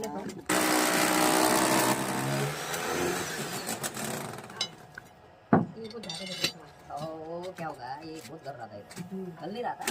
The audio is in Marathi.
तो क्या होगा, ये बहुत घर रहता है, कल नहीं रहता।